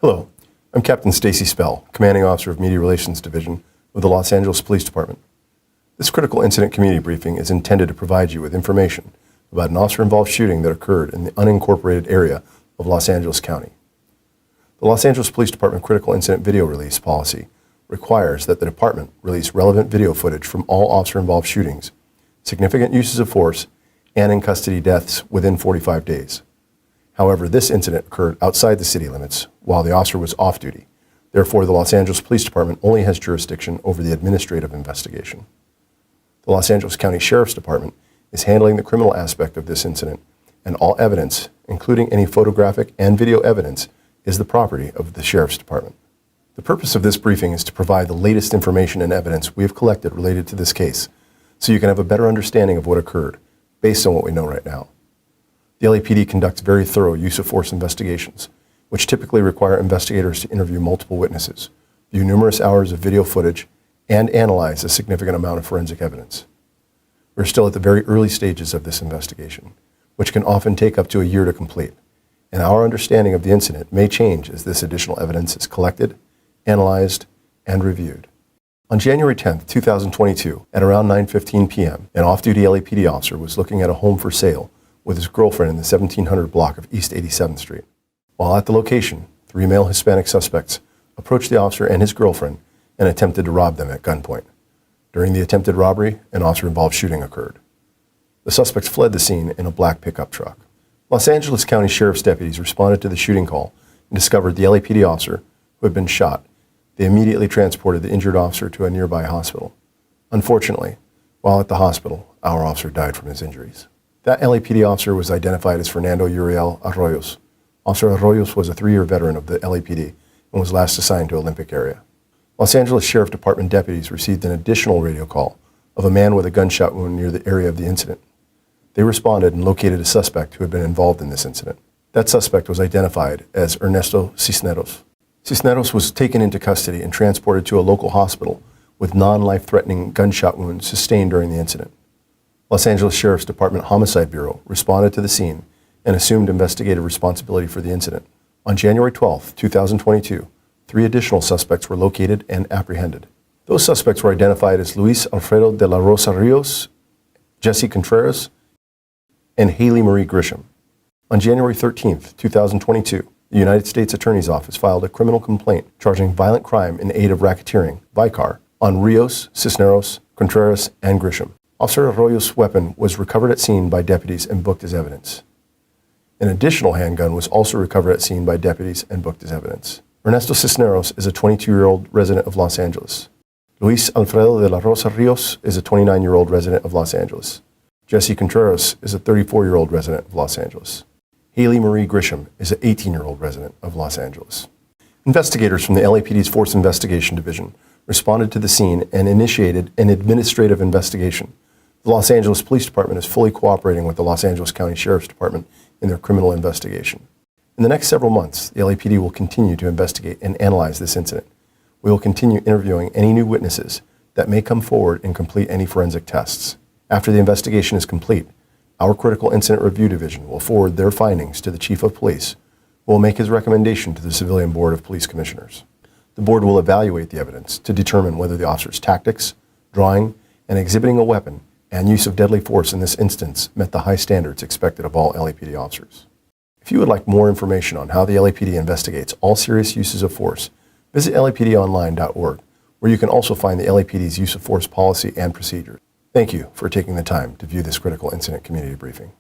Hello, I'm Captain Stacy Spell, Commanding Officer of Media Relations Division with the Los Angeles Police Department. This critical incident community briefing is intended to provide you with information about an officer-involved shooting that occurred in the unincorporated area of Los Angeles County. The Los Angeles Police Department Critical Incident Video Release Policy requires that the department release relevant video footage from all officer-involved shootings, significant uses of force, and in custody deaths within 45 days. However, this incident occurred outside the city limits while the officer was off duty. Therefore, the Los Angeles Police Department only has jurisdiction over the administrative investigation. The Los Angeles County Sheriff's Department is handling the criminal aspect of this incident, and all evidence, including any photographic and video evidence, is the property of the Sheriff's Department. The purpose of this briefing is to provide the latest information and evidence we have collected related to this case, so you can have a better understanding of what occurred based on what we know right now. The LAPD conducts very thorough use of force investigations, which typically require investigators to interview multiple witnesses, view numerous hours of video footage, and analyze a significant amount of forensic evidence. We're still at the very early stages of this investigation, which can often take up to a year to complete, and our understanding of the incident may change as this additional evidence is collected, analyzed, and reviewed. On January 10, 2022, at around 9:15 p.m., an off-duty LAPD officer was looking at a home for sale with his girlfriend in the 1700 block of East 87th Street. While at the location, 3 male Hispanic suspects approached the officer and his girlfriend and attempted to rob them at gunpoint. During the attempted robbery, an officer-involved shooting occurred. The suspects fled the scene in a black pickup truck. Los Angeles County Sheriff's deputies responded to the shooting call and discovered the LAPD officer who had been shot. They immediately transported the injured officer to a nearby hospital. Unfortunately, while at the hospital, our officer died from his injuries. That LAPD officer was identified as Fernando Uriel Arroyos. Officer Arroyos was a 3-year veteran of the LAPD and was last assigned to Olympic area. Los Angeles Sheriff Department deputies received an additional radio call of a man with a gunshot wound near the area of the incident. They responded and located a suspect who had been involved in this incident. That suspect was identified as Ernesto Cisneros. Cisneros was taken into custody and transported to a local hospital with non-life-threatening gunshot wounds sustained during the incident. Los Angeles Sheriff's Department Homicide Bureau responded to the scene and assumed investigative responsibility for the incident. On January 12, 2022, 3 additional suspects were located and apprehended. Those suspects were identified as Luis Alfredo de la Rosa Rios, Jesse Contreras, and Haley Marie Grisham. On January 13, 2022, the United States Attorney's Office filed a criminal complaint charging violent crime in aid of racketeering, VICAR, on Rios, Cisneros, Contreras, and Grisham. Officer Arroyo's weapon was recovered at scene by deputies and booked as evidence. An additional handgun was also recovered at scene by deputies and booked as evidence. Ernesto Cisneros is a 22-year-old resident of Los Angeles. Luis Alfredo de la Rosa Rios is a 29-year-old resident of Los Angeles. Jesse Contreras is a 34-year-old resident of Los Angeles. Haley Marie Grisham is an 18-year-old resident of Los Angeles. Investigators from the LAPD's Force Investigation Division responded to the scene and initiated an administrative investigation. The Los Angeles Police Department is fully cooperating with the Los Angeles County Sheriff's Department in their criminal investigation. In the next several months, the LAPD will continue to investigate and analyze this incident. We will continue interviewing any new witnesses that may come forward and complete any forensic tests. After the investigation is complete, our Critical Incident Review Division will forward their findings to the Chief of Police, who will make his recommendation to the Civilian Board of Police Commissioners. The board will evaluate the evidence to determine whether the officer's tactics, drawing, and exhibiting a weapon and use of deadly force in this instance met the high standards expected of all LAPD officers. If you would like more information on how the LAPD investigates all serious uses of force, visit lapdonline.org, where you can also find the LAPD's use of force policy and procedures. Thank you for taking the time to view this critical incident community briefing.